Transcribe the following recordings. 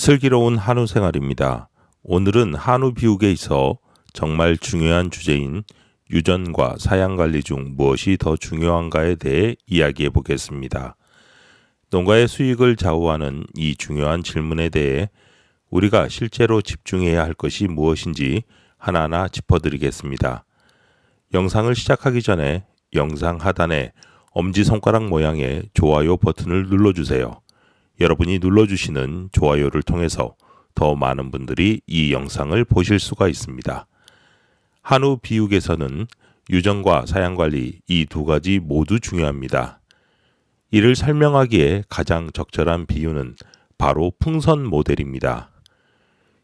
슬기로운 한우 생활입니다. 오늘은 한우 비육에 있어 정말 중요한 주제인 유전과 사양 관리 중 무엇이 더 중요한가에 대해 이야기해 보겠습니다. 농가의 수익을 좌우하는 이 중요한 질문에 대해 우리가 실제로 집중해야 할 것이 무엇인지 하나하나 짚어드리겠습니다. 영상을 시작하기 전에 영상 하단에 엄지손가락 모양의 좋아요 버튼을 눌러주세요. 여러분이 눌러주시는 좋아요를 통해서 더 많은 분들이 이 영상을 보실 수가 있습니다. 한우 비육에서는 유전과 사양관리 이 두 가지 모두 중요합니다. 이를 설명하기에 가장 적절한 비유는 바로 풍선 모델입니다.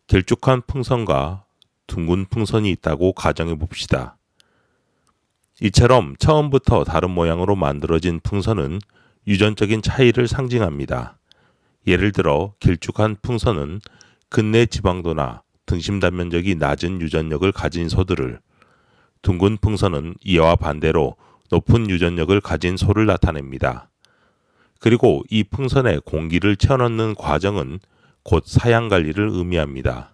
길쭉한 풍선과 둥근 풍선이 있다고 가정해 봅시다. 이처럼 처음부터 다른 모양으로 만들어진 풍선은 유전적인 차이를 상징합니다. 예를 들어 길쭉한 풍선은 근내 지방도나 등심 단면적이 낮은 유전력을 가진 소들을, 둥근 풍선은 이와 반대로 높은 유전력을 가진 소를 나타냅니다. 그리고 이 풍선에 공기를 채워넣는 과정은 곧 사양관리를 의미합니다.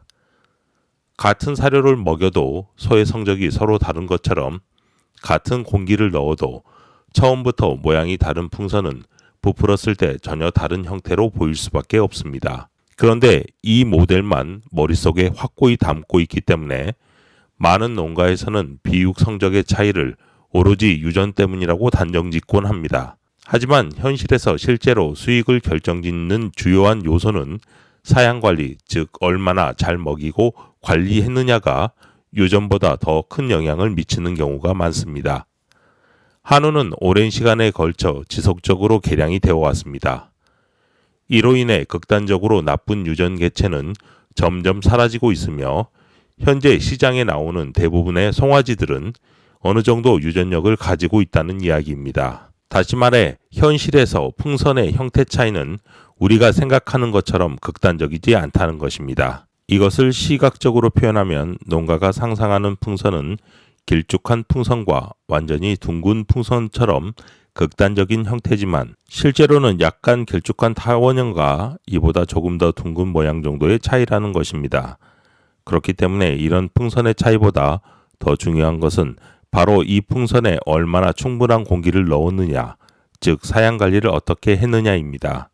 같은 사료를 먹여도 소의 성적이 서로 다른 것처럼 같은 공기를 넣어도 처음부터 모양이 다른 풍선은 부풀었을 때 전혀 다른 형태로 보일 수밖에 없습니다. 그런데 이 모델만 머릿속에 확고히 담고 있기 때문에 많은 농가에서는 비육 성적의 차이를 오로지 유전 때문이라고 단정짓곤 합니다. 하지만 현실에서 실제로 수익을 결정짓는 주요한 요소는 사양관리, 즉 얼마나 잘 먹이고 관리했느냐가 유전보다 더 큰 영향을 미치는 경우가 많습니다. 한우는 오랜 시간에 걸쳐 지속적으로 개량이 되어 왔습니다. 이로 인해 극단적으로 나쁜 유전 개체는 점점 사라지고 있으며 현재 시장에 나오는 대부분의 송아지들은 어느 정도 유전력을 가지고 있다는 이야기입니다. 다시 말해 현실에서 풍선의 형태 차이는 우리가 생각하는 것처럼 극단적이지 않다는 것입니다. 이것을 시각적으로 표현하면 농가가 상상하는 풍선은 길쭉한 풍선과 완전히 둥근 풍선처럼 극단적인 형태지만 실제로는 약간 길쭉한 타원형과 이보다 조금 더 둥근 모양 정도의 차이라는 것입니다. 그렇기 때문에 이런 풍선의 차이보다 더 중요한 것은 바로 이 풍선에 얼마나 충분한 공기를 넣었느냐, 즉 사양관리를 어떻게 했느냐입니다.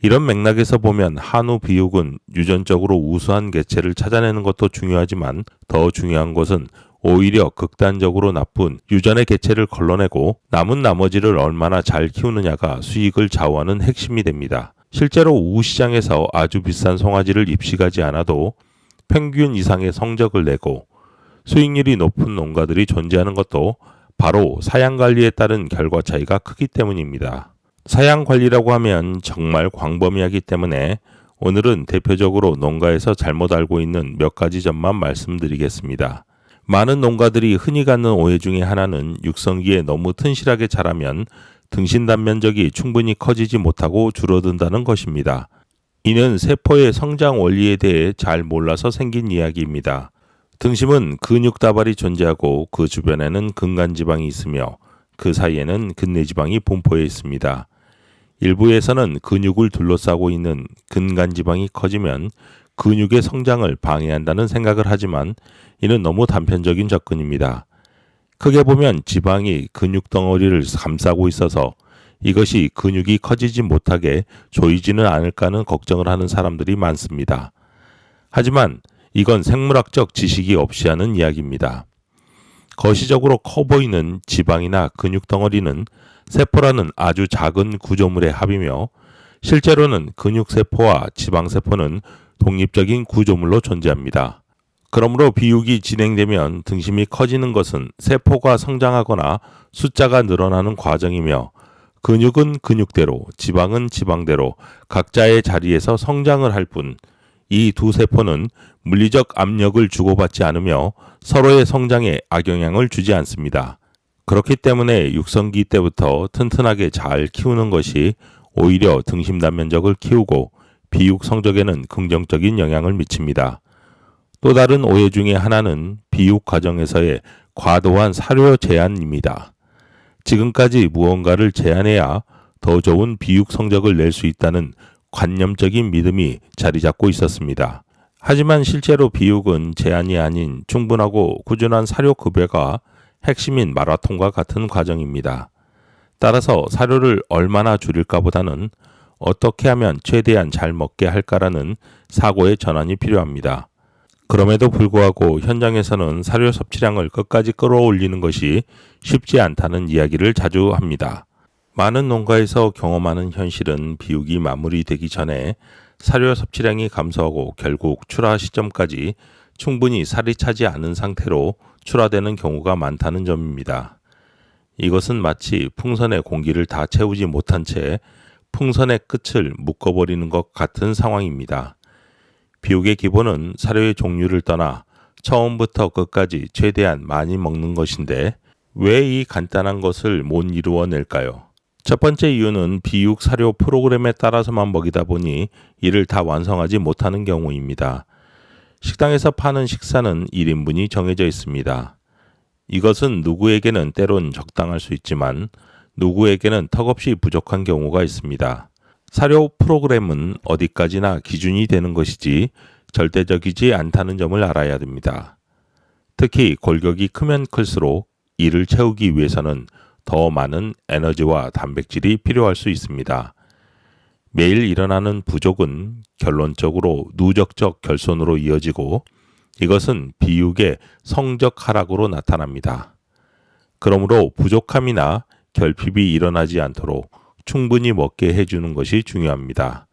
이런 맥락에서 보면 한우 비육은 유전적으로 우수한 개체를 찾아내는 것도 중요하지만 더 중요한 것은 오히려 극단적으로 나쁜 유전의 개체를 걸러내고 남은 나머지를 얼마나 잘 키우느냐가 수익을 좌우하는 핵심이 됩니다. 실제로 우시장에서 아주 비싼 송아지를 입식하지 않아도 평균 이상의 성적을 내고 수익률이 높은 농가들이 존재하는 것도 바로 사양관리에 따른 결과 차이가 크기 때문입니다. 사양관리라고 하면 정말 광범위하기 때문에 오늘은 대표적으로 농가에서 잘못 알고 있는 몇 가지 점만 말씀드리겠습니다. 많은 농가들이 흔히 갖는 오해 중에 하나는 육성기에 너무 튼실하게 자라면 등심 단면적이 충분히 커지지 못하고 줄어든다는 것입니다. 이는 세포의 성장 원리에 대해 잘 몰라서 생긴 이야기입니다. 등심은 근육 다발이 존재하고 그 주변에는 근간지방이 있으며 그 사이에는 근내지방이 분포해 있습니다. 일부에서는 근육을 둘러싸고 있는 근간지방이 커지면 근육의 성장을 방해한다는 생각을 하지만 이는 너무 단편적인 접근입니다. 크게 보면 지방이 근육 덩어리를 감싸고 있어서 이것이 근육이 커지지 못하게 조이지는 않을까는 걱정을 하는 사람들이 많습니다. 하지만 이건 생물학적 지식이 없이 하는 이야기입니다. 거시적으로 커 보이는 지방이나 근육 덩어리는 세포라는 아주 작은 구조물의 합이며 실제로는 근육세포와 지방세포는 독립적인 구조물로 존재합니다. 그러므로 비육이 진행되면 등심이 커지는 것은 세포가 성장하거나 숫자가 늘어나는 과정이며 근육은 근육대로, 지방은 지방대로 각자의 자리에서 성장을 할 뿐 이 두 세포는 물리적 압력을 주고받지 않으며 서로의 성장에 악영향을 주지 않습니다. 그렇기 때문에 육성기 때부터 튼튼하게 잘 키우는 것이 오히려 등심 단면적을 키우고 비육 성적에는 긍정적인 영향을 미칩니다. 또 다른 오해 중에 하나는 비육 과정에서의 과도한 사료 제한입니다. 지금까지 무언가를 제한해야 더 좋은 비육 성적을 낼 수 있다는 관념적인 믿음이 자리 잡고 있었습니다. 하지만 실제로 비육은 제한이 아닌 충분하고 꾸준한 사료 급여가 핵심인 마라톤과 같은 과정입니다. 따라서 사료를 얼마나 줄일까 보다는 어떻게 하면 최대한 잘 먹게 할까라는 사고의 전환이 필요합니다. 그럼에도 불구하고 현장에서는 사료 섭취량을 끝까지 끌어올리는 것이 쉽지 않다는 이야기를 자주 합니다. 많은 농가에서 경험하는 현실은 비육이 마무리되기 전에 사료 섭취량이 감소하고 결국 출하 시점까지 충분히 살이 차지 않은 상태로 출하되는 경우가 많다는 점입니다. 이것은 마치 풍선에 공기를 다 채우지 못한 채 풍선의 끝을 묶어버리는 것 같은 상황입니다. 비육의 기본은 사료의 종류를 떠나 처음부터 끝까지 최대한 많이 먹는 것인데 왜 이 간단한 것을 못 이루어낼까요? 첫 번째 이유는 비육 사료 프로그램에 따라서만 먹이다 보니 이를 다 완성하지 못하는 경우입니다. 식당에서 파는 식사는 1인분이 정해져 있습니다. 이것은 누구에게는 때론 적당할 수 있지만 누구에게는 턱없이 부족한 경우가 있습니다. 사료 프로그램은 어디까지나 기준이 되는 것이지 절대적이지 않다는 점을 알아야 됩니다. 특히 골격이 크면 클수록 이를 채우기 위해서는 더 많은 에너지와 단백질이 필요할 수 있습니다. 매일 일어나는 부족은 결론적으로 누적적 결손으로 이어지고 이것은 비육의 성적 하락으로 나타납니다. 그러므로 부족함이나 결핍이 일어나지 않도록 충분히 먹게 해주는 것이 중요합니다.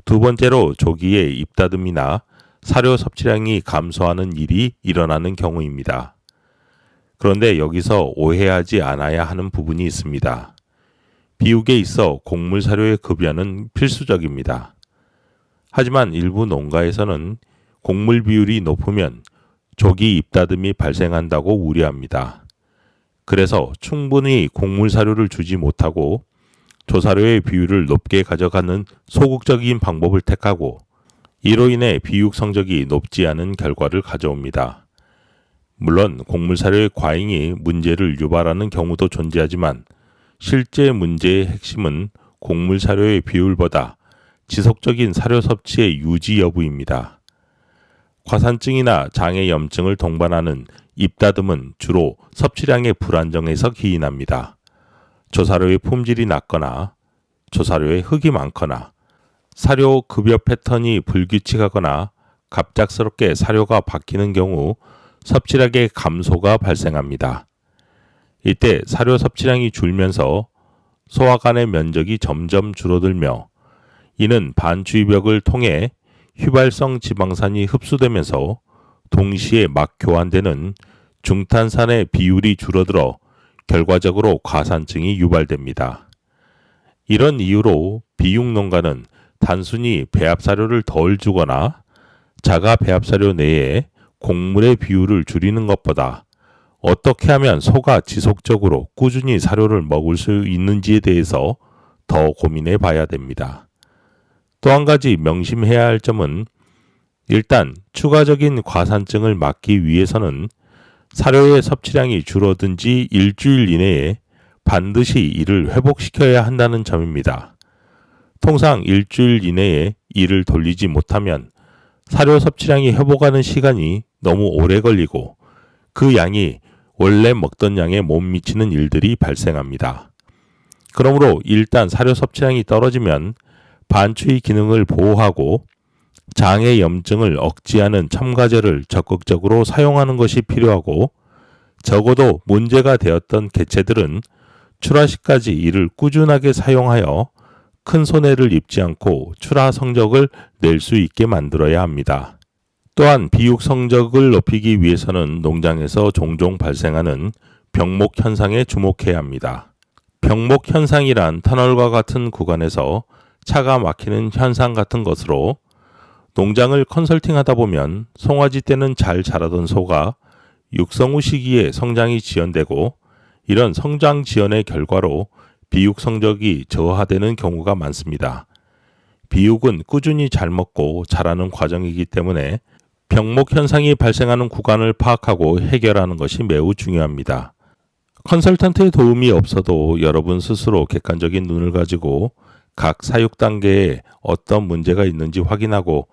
두 번째로 조기에 입다듬이나 사료 섭취량이 감소하는 일이 일어나는 경우입니다. 그런데 여기서 오해하지 않아야 하는 부분이 있습니다. 비육에 있어 곡물 사료의 급여는 필수적입니다. 하지만 일부 농가에서는 곡물 비율이 높으면 조기 입다듬이 발생한다고 우려합니다. 그래서 충분히 곡물 사료를 주지 못하고 조사료의 비율을 높게 가져가는 소극적인 방법을 택하고 이로 인해 비육 성적이 높지 않은 결과를 가져옵니다. 물론 곡물 사료의 과잉이 문제를 유발하는 경우도 존재하지만 실제 문제의 핵심은 곡물 사료의 비율보다 지속적인 사료 섭취의 유지 여부입니다. 과산증이나 장의 염증을 동반하는 입다듬은 주로 섭취량의 불안정에서 기인합니다. 조사료의 품질이 낮거나 조사료에 흙이 많거나 사료 급여 패턴이 불규칙하거나 갑작스럽게 사료가 바뀌는 경우 섭취량의 감소가 발생합니다. 이때 사료 섭취량이 줄면서 소화관의 면적이 점점 줄어들며 이는 반주의벽을 통해 휘발성 지방산이 흡수되면서 동시에 막 교환되는 중탄산의 비율이 줄어들어 결과적으로 과산증이 유발됩니다. 이런 이유로 비육 농가는 단순히 배합사료를 덜 주거나 자가 배합사료 내에 곡물의 비율을 줄이는 것보다 어떻게 하면 소가 지속적으로 꾸준히 사료를 먹을 수 있는지에 대해서 더 고민해 봐야 됩니다. 또 한 가지 명심해야 할 점은 일단 추가적인 과산증을 막기 위해서는 사료의 섭취량이 줄어든 지 일주일 이내에 반드시 이를 회복시켜야 한다는 점입니다. 통상 일주일 이내에 이를 돌리지 못하면 사료 섭취량이 회복하는 시간이 너무 오래 걸리고 그 양이 원래 먹던 양에 못 미치는 일들이 발생합니다. 그러므로 일단 사료 섭취량이 떨어지면 반추의 기능을 보호하고 장의 염증을 억제하는 첨가제를 적극적으로 사용하는 것이 필요하고 적어도 문제가 되었던 개체들은 출하 시까지 이를 꾸준하게 사용하여 큰 손해를 입지 않고 출하 성적을 낼 수 있게 만들어야 합니다. 또한 비육 성적을 높이기 위해서는 농장에서 종종 발생하는 병목 현상에 주목해야 합니다. 병목 현상이란 터널과 같은 구간에서 차가 막히는 현상 같은 것으로 농장을 컨설팅하다 보면 송아지 때는 잘 자라던 소가 육성 후 시기에 성장이 지연되고 이런 성장 지연의 결과로 비육 성적이 저하되는 경우가 많습니다. 비육은 꾸준히 잘 먹고 자라는 과정이기 때문에 병목 현상이 발생하는 구간을 파악하고 해결하는 것이 매우 중요합니다. 컨설턴트의 도움이 없어도 여러분 스스로 객관적인 눈을 가지고 각 사육 단계에 어떤 문제가 있는지 확인하고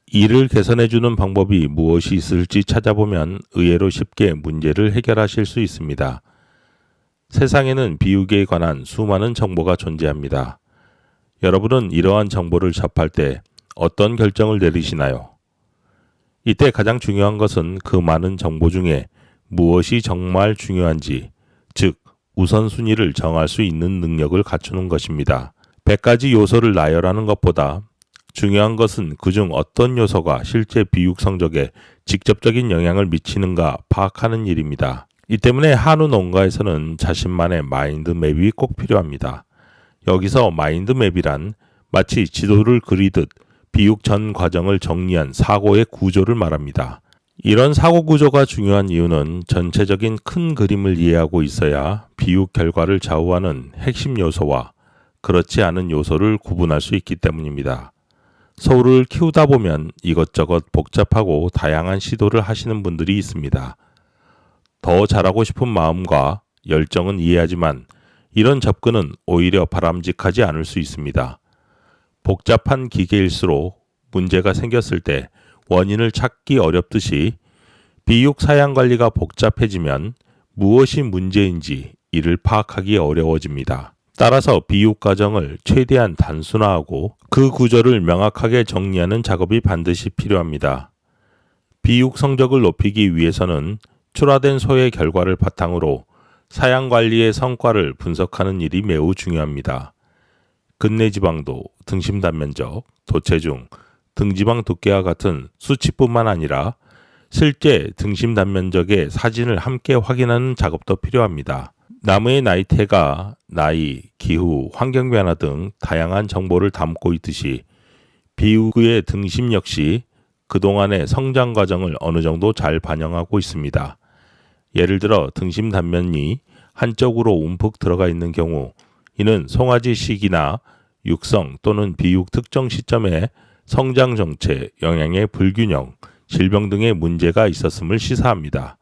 이를 개선해주는 방법이 무엇이 있을지 찾아보면 의외로 쉽게 문제를 해결하실 수 있습니다. 세상에는 비유기에 관한 수많은 정보가 존재합니다. 여러분은 이러한 정보를 접할 때 어떤 결정을 내리시나요? 이때 가장 중요한 것은 그 많은 정보 중에 무엇이 정말 중요한지, 즉 우선순위를 정할 수 있는 능력을 갖추는 것입니다. 100가지 요소를 나열하는 것보다 중요한 것은 그중 어떤 요소가 실제 비육 성적에 직접적인 영향을 미치는가 파악하는 일입니다. 이 때문에 한우 농가에서는 자신만의 마인드맵이 꼭 필요합니다. 여기서 마인드맵이란 마치 지도를 그리듯 비육 전 과정을 정리한 사고의 구조를 말합니다. 이런 사고 구조가 중요한 이유는 전체적인 큰 그림을 이해하고 있어야 비육 결과를 좌우하는 핵심 요소와 그렇지 않은 요소를 구분할 수 있기 때문입니다. 소를 키우다 보면 이것저것 복잡하고 다양한 시도를 하시는 분들이 있습니다. 더 잘하고 싶은 마음과 열정은 이해하지만 이런 접근은 오히려 바람직하지 않을 수 있습니다. 복잡한 기계일수록 문제가 생겼을 때 원인을 찾기 어렵듯이 비육 사양 관리가 복잡해지면 무엇이 문제인지 이를 파악하기 어려워집니다. 따라서 비육 과정을 최대한 단순화하고 그 구조를 명확하게 정리하는 작업이 반드시 필요합니다. 비육 성적을 높이기 위해서는 출하된 소의 결과를 바탕으로 사양 관리의 성과를 분석하는 일이 매우 중요합니다. 근내 지방도, 등심 단면적, 도체중, 등지방 두께와 같은 수치뿐만 아니라 실제 등심 단면적의 사진을 함께 확인하는 작업도 필요합니다. 나무의 나이테가 나이, 기후, 환경 변화 등 다양한 정보를 담고 있듯이 비육의 등심 역시 그동안의 성장 과정을 어느 정도 잘 반영하고 있습니다. 예를 들어 등심 단면이 한쪽으로 움푹 들어가 있는 경우 이는 송아지 시기나 육성 또는 비육 특정 시점에 성장 정체, 영양의 불균형, 질병 등의 문제가 있었음을 시사합니다.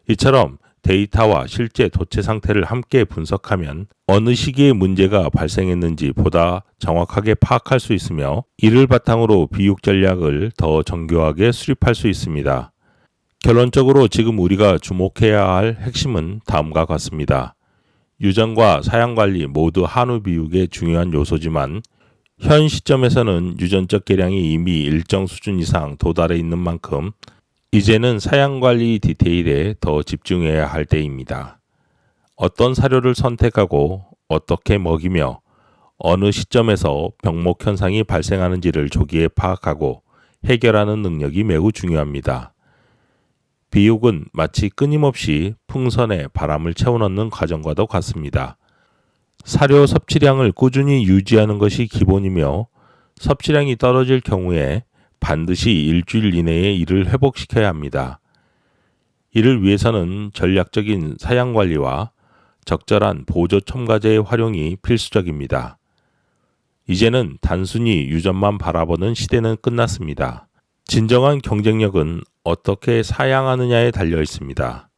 이처럼 데이터와 실제 도체 상태를 함께 분석하면 어느 시기에 문제가 발생했는지 보다 정확하게 파악할 수 있으며 이를 바탕으로 비육 전략을 더 정교하게 수립할 수 있습니다. 결론적으로 지금 우리가 주목해야 할 핵심은 다음과 같습니다. 유전과 사양 관리 모두 한우 비육의 중요한 요소지만 현 시점에서는 유전적 개량이 이미 일정 수준 이상 도달해 있는 만큼 이제는 사양 관리 디테일에 더 집중해야 할 때입니다. 어떤 사료를 선택하고 어떻게 먹이며 어느 시점에서 병목 현상이 발생하는지를 조기에 파악하고 해결하는 능력이 매우 중요합니다. 비육은 마치 끊임없이 풍선에 바람을 채워넣는 과정과도 같습니다. 사료 섭취량을 꾸준히 유지하는 것이 기본이며 섭취량이 떨어질 경우에 반드시 일주일 이내에 이를 회복시켜야 합니다. 이를 위해서는 전략적인 사양 관리와 적절한 보조 첨가제의 활용이 필수적입니다. 이제는 단순히 유전만 바라보는 시대는 끝났습니다. 진정한 경쟁력은 어떻게 사양하느냐에 달려 있습니다.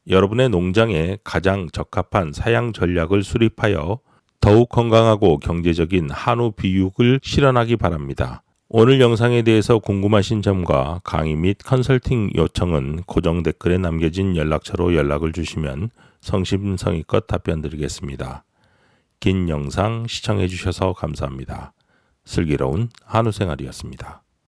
여러분의 농장에 가장 적합한 사양 전략을 수립하여 더욱 건강하고 경제적인 한우 비육을 실현하기 바랍니다. 오늘 영상에 대해서 궁금하신 점과 강의 및 컨설팅 요청은 고정 댓글에 남겨진 연락처로 연락을 주시면 성심성의껏 답변 드리겠습니다. 긴 영상 시청해 주셔서 감사합니다. 슬기로운 한우생활이었습니다.